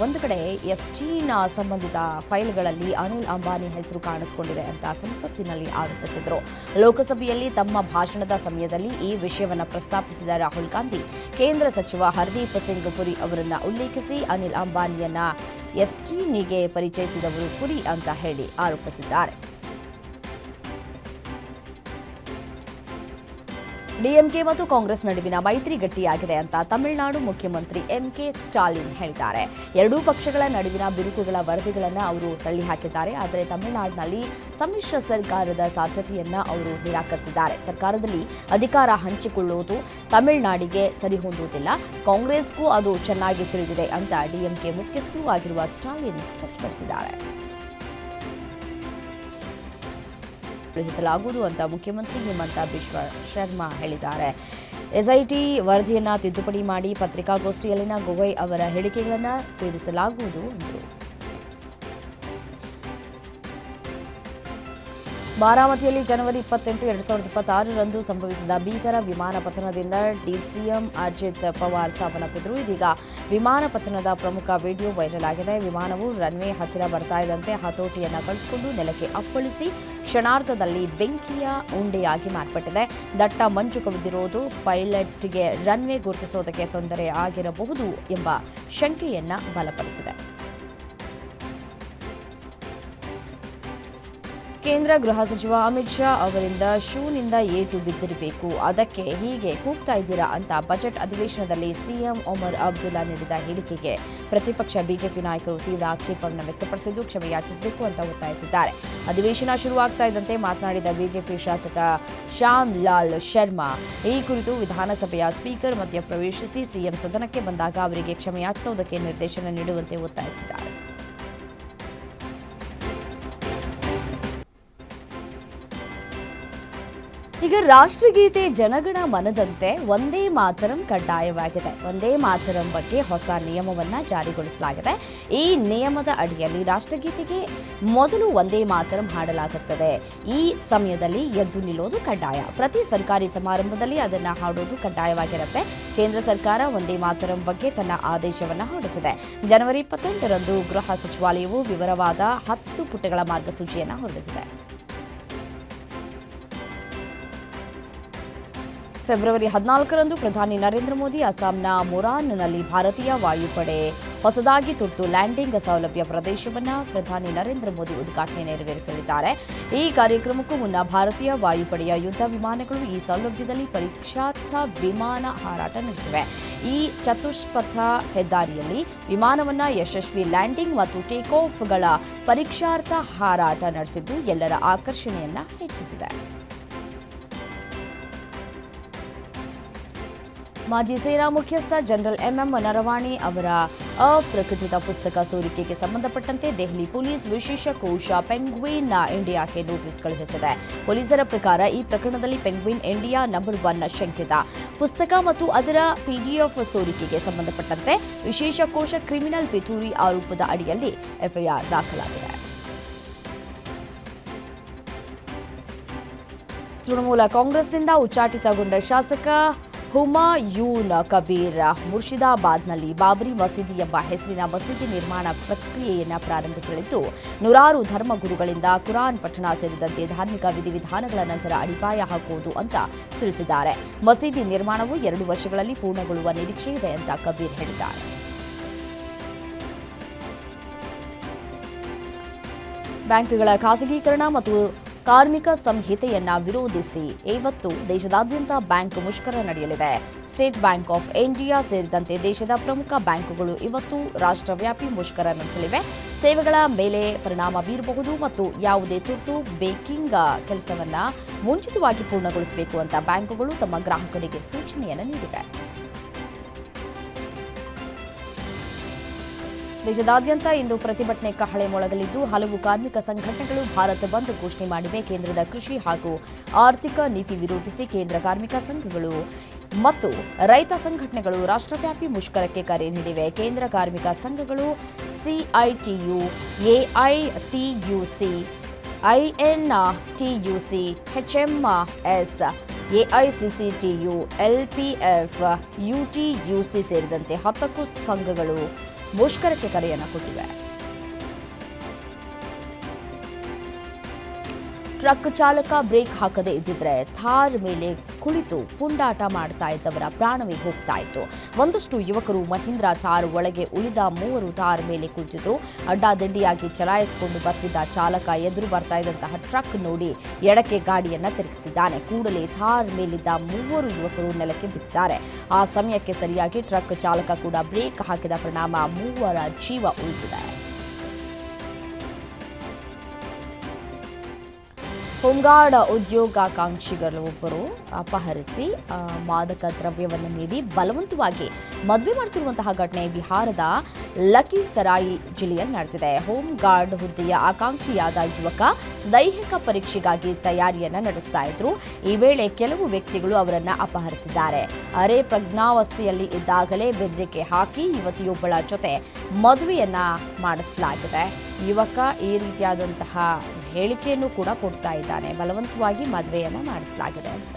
ಒಂದು ಕಡೆ ಎಸ್ಟಿನ ಸಂಬಂಧಿತ ಫೈಲ್ಗಳಲ್ಲಿ ಅನಿಲ್ ಅಂಬಾನಿ ಹೆಸರು ಕಾಣಿಸಿಕೊಂಡಿದೆ ಅಂತ ಸಂಸತ್ತಿನಲ್ಲಿ ಆರೋಪಿಸಿದರು. ಲೋಕಸಭೆಯಲ್ಲಿ ತಮ್ಮ ಭಾಷಣದ ಸಮಯದಲ್ಲಿ ಈ ವಿಷಯವನ್ನು ಪ್ರಸ್ತಾಪಿಸಿದ ರಾಹುಲ್ ಗಾಂಧಿ ಕೇಂದ್ರ ಸಚಿವ ಹರ್ದೀಪ್ ಸಿಂಗ್ ಪುರಿ ಅವರನ್ನು ಉಲ್ಲೇಖಿಸಿ ಅನಿಲ್ ಅಂಬಾನಿಯನ್ನ ಎಸ್ಟಿನಿಗೆ ಪರಿಚಯಿಸಿದವರು ಪುರಿ ಅಂತ ಹೇಳಿ ಆರೋಪಿಸಿದ್ದಾರೆ. ಡಿಎಂಕೆ ಮತ್ತು ಕಾಂಗ್ರೆಸ್ ನಡುವಿನ ಮೈತ್ರಿ ಗಟ್ಟಿಯಾಗಿದೆ ಅಂತ ತಮಿಳುನಾಡು ಮುಖ್ಯಮಂತ್ರಿ ಎಂಕೆ ಸ್ಟಾಲಿನ್ ಹೇಳಿದ್ದಾರೆ. ಎರಡೂ ಪಕ್ಷಗಳ ನಡುವಿನ ಬಿರುಕುಗಳ ವರದಿಗಳನ್ನು ಅವರು ತಳ್ಳಿಹಾಕಿದ್ದಾರೆ. ಆದರೆ ತಮಿಳುನಾಡಿನಲ್ಲಿ ಸಮ್ಮಿಶ್ರ ಸರ್ಕಾರದ ಸಾಧ್ಯತೆಯನ್ನು ಅವರು ನಿರಾಕರಿಸಿದ್ದಾರೆ. ಸರ್ಕಾರದಲ್ಲಿ ಅಧಿಕಾರ ಹಂಚಿಕೊಳ್ಳುವುದು ತಮಿಳುನಾಡಿಗೆ ಸರಿಹೊಂದುವುದಿಲ್ಲ, ಕಾಂಗ್ರೆಸ್ಗೂ ಅದು ಚೆನ್ನಾಗಿ ತಿಳಿದಿದೆ ಅಂತ ಡಿಎಂಕೆ ಮುಖ್ಯಸ್ಥರೂ ಆಗಿರುವ ಸ್ಟಾಲಿನ್ ಸ್ಪಷ್ಟಪಡಿಸಿದ್ದಾರೆ. ಕಳುಹಿಸಲಾಗುವುದು ಅಂತ ಮುಖ್ಯಮಂತ್ರಿ ಹಿಮಂತ ಬಿಶ್ವ ಶರ್ಮಾ ಹೇಳಿದ್ದಾರೆ. ಎಸ್ಐಟಿ ವರದಿಯನ್ನು ತಿದ್ದುಪಡಿ ಮಾಡಿ ಪತ್ರಿಕಾಗೋಷ್ಠಿಯಲ್ಲಿನ ಗೊಗೊಯ್ ಅವರ ಹೇಳಿಕೆಗಳನ್ನು ಸೇರಿಸಲಾಗುವುದು ಎಂದರು. ಬಾರಾಮತಿಯಲ್ಲಿ ಜನವರಿ 28, 2026ರಂದು ಸಂಭವಿಸಿದ ಭೀಕರ ವಿಮಾನ ಪತನದಿಂದ ಡಿಸಿಎಂ ಅಜಿತ್ ಪವಾರ್ ಸಾವನ್ನಪ್ಪಿದರು. ಇದೀಗ ವಿಮಾನ ಪತನದ ಪ್ರಮುಖ ವಿಡಿಯೋ ವೈರಲ್ ಆಗಿದೆ. ವಿಮಾನವು ರನ್ವೇ ಹತ್ತಿರ ಬರ್ತಾ ಇದ್ದಂತೆ ಹತೋಟಿಯನ್ನು ಕಳೆದುಕೊಂಡು ನೆಲಕ್ಕೆ ಅಪ್ಪಳಿಸಿ ಕ್ಷಣಾರ್ಧದಲ್ಲಿ ಬೆಂಕಿಯ ಉಂಡೆಯಾಗಿ ಮಾರ್ಪಟ್ಟಿದೆ. ದಟ್ಟ ಮಂಜು ಕವಿದಿರುವುದು ಪೈಲಟ್ಗೆ ರನ್ವೇ ಗುರುತಿಸೋದಕ್ಕೆ ತೊಂದರೆ ಆಗಿರಬಹುದು ಎಂಬ ಶಂಕೆಯನ್ನ ಬಲಪಡಿಸಿದೆ. ಕೇಂದ್ರ ಗೃಹ ಸಚಿವ ಅಮಿತ್ ಶಾ ಅವರಿಂದ ಶೂನಿಂದ ಏಟು ಬಿದ್ದಿರಬೇಕು, ಅದಕ್ಕೆ ಹೀಗೆ ಕೂಗ್ತಾ ಇದ್ದೀರಾ ಅಂತ ಬಜೆಟ್ ಅಧಿವೇಶನದಲ್ಲಿ ಸಿಎಂ ಒಮರ್ ಅಬ್ದುಲ್ಲಾ ನೀಡಿದ ಹೇಳಿಕೆಗೆ ಪ್ರತಿಪಕ್ಷ ಬಿಜೆಪಿ ನಾಯಕರು ತೀವ್ರ ಆಕ್ಷೇಪವನ್ನು ವ್ಯಕ್ತಪಡಿಸಿದ್ದು ಕ್ಷಮೆ ಯಾಚಿಸಬೇಕು ಅಂತ ಒತ್ತಾಯಿಸಿದ್ದಾರೆ. ಅಧಿವೇಶನ ಶುರುವಾಗ್ತಾ ಇದ್ದಂತೆ ಮಾತನಾಡಿದ ಬಿಜೆಪಿ ಶಾಸಕ ಶ್ಯಾಮ್ ಲಾಲ್ ಶರ್ಮಾ ಈ ಕುರಿತು ವಿಧಾನಸಭೆಯ ಸ್ಪೀಕರ್ ಮಧ್ಯಪ್ರವೇಶಿಸಿ ಸಿಎಂ ಸದನಕ್ಕೆ ಬಂದಾಗ ಅವರಿಗೆ ಕ್ಷಮೆ ಯಾಚಿಸುವುದಕ್ಕೆ ನಿರ್ದೇಶನ ನೀಡುವಂತೆ ಒತ್ತಾಯಿಸಿದ್ದಾರೆ. ಈಗ ರಾಷ್ಟ್ರಗೀತೆ ಜನಗಣ ಮನದಂತೆ ವಂದೇ ಮಾತರಂ ಕಡ್ಡಾಯವಾಗಿದೆ. ವಂದೇ ಮಾತರಂ ಬಗ್ಗೆ ಹೊಸ ನಿಯಮವನ್ನು ಜಾರಿಗೊಳಿಸಲಾಗಿದೆ. ಈ ನಿಯಮದ ಅಡಿಯಲ್ಲಿ ರಾಷ್ಟ್ರಗೀತೆಗೆ ಮೊದಲು ವಂದೇ ಮಾತರಂ ಹಾಡಲಾಗುತ್ತದೆ. ಈ ಸಮಯದಲ್ಲಿ ಎದ್ದು ನಿಲ್ಲೋದು ಕಡ್ಡಾಯ. ಪ್ರತಿ ಸರ್ಕಾರಿ ಸಮಾರಂಭದಲ್ಲಿ ಅದನ್ನು ಹಾಡೋದು ಕಡ್ಡಾಯವಾಗಿರುತ್ತೆ. ಕೇಂದ್ರ ಸರ್ಕಾರ ವಂದೇ ಮಾತರಂ ಬಗ್ಗೆ ತನ್ನ ಆದೇಶವನ್ನು ಹೊರಡಿಸಿದೆ. ಜನವರಿ 28ರಂದು ಗೃಹ ಸಚಿವಾಲಯವು ವಿವರವಾದ 10 ಪುಟಗಳ ಮಾರ್ಗಸೂಚಿಯನ್ನು ಹೊರಡಿಸಿದೆ. ಫೆಬ್ರವರಿ 14ರಂದು ಪ್ರಧಾನಿ ನರೇಂದ್ರ ಮೋದಿ ಅಸ್ಸಾಂನ ಮೊರಾನ್ನಲ್ಲಿ ಭಾರತೀಯ ವಾಯುಪಡೆ ಹೊಸದಾಗಿ ತುರ್ತು ಲ್ಯಾಂಡಿಂಗ್ ಸೌಲಭ್ಯ ಪ್ರದೇಶವನ್ನು ಪ್ರಧಾನಿ ನರೇಂದ್ರ ಮೋದಿ ಉದ್ಘಾಟನೆ ನೆರವೇರಿಸಲಿದ್ದಾರೆ. ಈ ಕಾರ್ಯಕ್ರಮಕ್ಕೂ ಮುನ್ನ ಭಾರತೀಯ ವಾಯುಪಡೆಯ ಯುದ್ಧ ವಿಮಾನಗಳು ಈ ಸೌಲಭ್ಯದಲ್ಲಿ ಪರೀಕ್ಷಾರ್ಥ ವಿಮಾನ ಹಾರಾಟ ನಡೆಸಿವೆ. ಈ ಚತುಷ್ಪಥ ಹೆದ್ದಾರಿಯಲ್ಲಿ ವಿಮಾನವನ್ನು ಯಶಸ್ವಿ ಲ್ಯಾಂಡಿಂಗ್ ಮತ್ತು ಟೇಕ್ ಆಫ್ಗಳ ಪರೀಕ್ಷಾರ್ಥ ಹಾರಾಟ ನಡೆಸಿದ್ದು ಎಲ್ಲರ ಆಕರ್ಷಣೆಯನ್ನ ಹೆಚ್ಚಿಸಿದೆ. ಮಾಜಿ ಸೇನಾ ಮುಖ್ಯಸ್ಥ ಜನರಲ್ ಎಂಎಂ ನರವಾಣೆ ಅವರ ಅಪ್ರಕಟಿತ ಪುಸ್ತಕ ಸೋರಿಕೆಗೆ ಸಂಬಂಧಪಟ್ಟಂತೆ ದೆಹಲಿ ಪೊಲೀಸ್ ವಿಶೇಷ ಕೋಶ ಪೆಂಗ್ವಿನ್ ಇಂಡಿಯಾಕ್ಕೆ ನೋಟಿಸ್ ಕಳುಹಿಸಿದೆ. ಪೊಲೀಸರ ಪ್ರಕಾರ ಈ ಪ್ರಕರಣದಲ್ಲಿ ಪೆಂಗ್ವಿನ್ ಇಂಡಿಯಾ ನಂಬರ್ 1 ಶಂಕಿತ. ಪುಸ್ತಕ ಮತ್ತು ಅದರ ಪಿಡಿಎಫ್ ಸೋರಿಕೆಗೆ ಸಂಬಂಧಪಟ್ಟಂತೆ ವಿಶೇಷ ಕೋಶ ಕ್ರಿಮಿನಲ್ ಪಿತೂರಿ ಆರೋಪದ ಅಡಿಯಲ್ಲಿ ಎಫ್ಐಆರ್ ದಾಖಲಾಗಿದೆ. ತೃಣಮೂಲ ಕಾಂಗ್ರೆಸ್ನಿಂದ ಉಚ್ಚಾಟಿತಗೊಂಡ ಶಾಸಕ ಹುಮಾಯೂನ್ ಕಬೀರ್ ಮುರ್ಷಿದಾಬಾದ್ನಲ್ಲಿ ಬಾಬರಿ ಮಸೀದಿ ಎಂಬ ಹೆಸರಿನ ಮಸೀದಿ ನಿರ್ಮಾಣ ಪ್ರಕ್ರಿಯೆಯನ್ನು ಪ್ರಾರಂಭಿಸಲಿದ್ದು, ನೂರಾರು ಧರ್ಮಗುರುಗಳಿಂದ ಕುರಾನ್ ಪಠಣ ಸೇರಿದಂತೆ ಧಾರ್ಮಿಕ ವಿಧಿವಿಧಾನಗಳ ನಂತರ ಅಡಿಪಾಯ ಹಾಕುವುದು ಅಂತ ತಿಳಿಸಿದ್ದಾರೆ. ಮಸೀದಿ ನಿರ್ಮಾಣವು 2 ವರ್ಷಗಳಲ್ಲಿ ಪೂರ್ಣಗೊಳ್ಳುವ ನಿರೀಕ್ಷೆ ಇದೆ ಅಂತ ಕಬೀರ್ ಹೇಳಿದ್ದಾರೆ. ಬ್ಯಾಂಕ್ಗಳ ಖಾಸಗೀಕರಣ ಮತ್ತು ಕಾರ್ಮಿಕ ಸಂಹಿತೆಯನ್ನ ವಿರೋಧಿಸಿ ಇವತ್ತು ದೇಶದಾದ್ಯಂತ ಬ್ಯಾಂಕ್ ಮುಷ್ಕರ ನಡೆಯಲಿದೆ. ಸ್ಟೇಟ್ ಬ್ಯಾಂಕ್ ಆಫ್ ಇಂಡಿಯಾ ಸೇರಿದಂತೆ ದೇಶದ ಪ್ರಮುಖ ಬ್ಯಾಂಕುಗಳು ಇವತ್ತು ರಾಷ್ಟ್ರವ್ಯಾಪಿ ಮುಷ್ಕರ ನಡೆಸಲಿವೆ. ಸೇವೆಗಳ ಮೇಲೆ ಪರಿಣಾಮ ಬೀರಬಹುದು ಮತ್ತು ಯಾವುದೇ ತುರ್ತು ಬೇಕಿಂಗ್ ಕೆಲಸವನ್ನ ಮುಂಚಿತವಾಗಿ ಪೂರ್ಣಗೊಳಿಸಬೇಕು ಅಂತ ಬ್ಯಾಂಕುಗಳು ತಮ್ಮ ಗ್ರಾಹಕರಿಗೆ ಸೂಚನೆಯನ್ನು ನೀಡಿವೆ. ದೇಶದಾದ್ಯಂತ ಇಂದು ಪ್ರತಿಭಟನೆ ಕಹಳೆ ಮೊಳಗಲಿದ್ದು, ಹಲವು ಕಾರ್ಮಿಕ ಸಂಘಟನೆಗಳು ಭಾರತ್ ಬಂದ್ ಘೋಷಣೆ ಮಾಡಿವೆ. ಕೇಂದ್ರದ ಕೃಷಿ ಹಾಗೂ ಆರ್ಥಿಕ ನೀತಿ ವಿರೋಧಿಸಿ ಕೇಂದ್ರ ಕಾರ್ಮಿಕ ಸಂಘಗಳು ಮತ್ತು ರೈತ ಸಂಘಟನೆಗಳು ರಾಷ್ಟ್ರವ್ಯಾಪಿ ಮುಷ್ಕರಕ್ಕೆ ಕರೆ ನೀಡಿವೆ. ಕೇಂದ್ರ ಕಾರ್ಮಿಕ ಸಂಘಗಳು CITU, AITUC, INTUC, HMS, AICCTU, LPF, UTUC ಸೇರಿದಂತೆ 10ಕ್ಕೂ ಸಂಘಗಳು ಮುಷ್ಕರಕ್ಕೆ ಕರೆಯನ್ನು ಕೊಟ್ಟಿವೆ. ಟ್ರಕ್ ಚಾಲಕ ಬ್ರೇಕ್ ಹಾಕದೇ ಇದ್ದಿದ್ರೆ ಥಾರ್ ಮೇಲೆ ಕುಳಿತು ಪುಂಡಾಟ ಮಾಡ್ತಾ ಇದ್ದವರ ಪ್ರಾಣವೇ ಹೋಗ್ತಾ ಇತ್ತು. ಒಂದಷ್ಟು ಯುವಕರು ಮಹೀಂದ್ರ ಥಾರ್ ಒಳಗೆ ಉಳಿದ 3 ಥಾರ್ ಮೇಲೆ ಕುಳಿತಿದ್ರು. ಅಡ್ಡಾದಿಡ್ಡಿಯಾಗಿ ಚಲಾಯಿಸಿಕೊಂಡು ಬರ್ತಿದ್ದ ಚಾಲಕ ಎದುರು ಬರ್ತಾ ಇದ್ದಂತಹ ಟ್ರಕ್ ನೋಡಿ ಎಡಕ್ಕೆ ಗಾಡಿಯನ್ನ ತಿರುಗಿಸಿದ್ದಾನೆ. ಕೂಡಲೇ ಥಾರ್ ಮೇಲಿದ್ದ 3 ಯುವಕರು ನೆಲಕ್ಕೆ ಬಿದ್ದಿದ್ದಾರೆ. ಆ ಸಮಯಕ್ಕೆ ಸರಿಯಾಗಿ ಟ್ರಕ್ ಚಾಲಕ ಕೂಡ ಬ್ರೇಕ್ ಹಾಕಿದ ಪರಿಣಾಮ 3 ಜೀವ ಉಳಿದಿದೆ. ಹೋಂಗಾರ್ಡ್ ಉದ್ಯೋಗಾಕಾಂಕ್ಷಿಗಳೊಬ್ಬರು ಅಪಹರಿಸಿ ಮಾದಕ ದ್ರವ್ಯವನ್ನು ನೀಡಿ ಬಲವಂತವಾಗಿ ಮದುವೆ ಮಾಡಿಸಿರುವಂತಹ ಘಟನೆ ಬಿಹಾರದ ಲಖೀಸರಾಯಿ ಜಿಲ್ಲೆಯಲ್ಲಿ ನಡೆದಿದೆ. ಹೋಮ್ ಗಾರ್ಡ್ ಹುದ್ದೆಯ ಆಕಾಂಕ್ಷಿಯಾದ ಯುವಕ ದೈಹಿಕ ಪರೀಕ್ಷೆಗಾಗಿ ತಯಾರಿಯನ್ನ ನಡೆಸ್ತಾ ಇದ್ರು. ಈ ವೇಳೆ ಕೆಲವು ವ್ಯಕ್ತಿಗಳು ಅವರನ್ನ ಅಪಹರಿಸಿದ್ದಾರೆ. ಅರೆ ಪ್ರಜ್ಞಾವಸ್ಥೆಯಲ್ಲಿ ಇದ್ದಾಗಲೇ ಬೆದರಿಕೆ ಹಾಕಿ ಯುವತಿಯೊಬ್ಬಳ ಜೊತೆ ಮದುವೆಯನ್ನ ಮಾಡಿಸಲಾಗಿದೆ. ಯುವಕ ಈ ರೀತಿಯಾದಂತಹ ಹೇಳಿಕೆಯನ್ನು ಕೂಡ ಕೊಡ್ತಾ ಇದ್ದಾನೆ. ಬಲವಂತವಾಗಿ ಮದುವೆಯನ್ನ ಮಾಡಿಸಲಾಗಿದೆ ಅಂತ.